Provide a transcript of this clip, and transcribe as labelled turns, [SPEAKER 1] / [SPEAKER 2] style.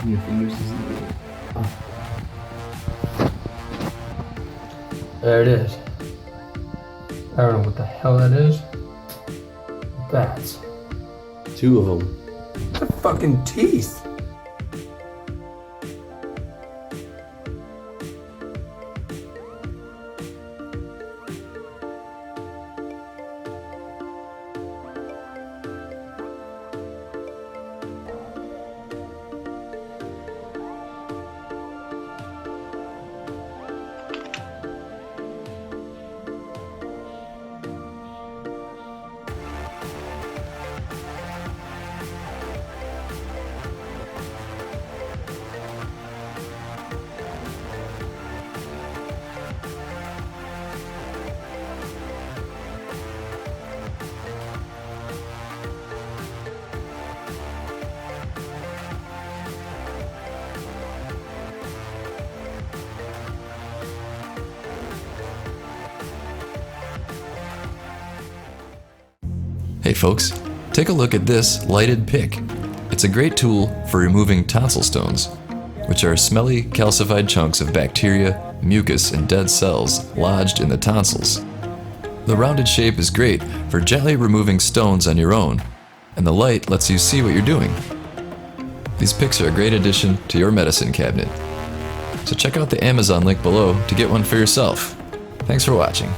[SPEAKER 1] Your fingers is oh. There it is. I don't know what the hell that is. Bats.
[SPEAKER 2] Two of them.
[SPEAKER 1] The fucking teeth.
[SPEAKER 3] Hey folks, take a look at this lighted pick. It's a great tool for removing tonsil stones, which are smelly, calcified chunks of bacteria, mucus, and dead cells lodged in the tonsils. The rounded shape is great for gently removing stones on your own, and the light lets you see what you're doing. These picks are a great addition to your medicine cabinet. So check out the Amazon link below to get one for yourself. Thanks for watching.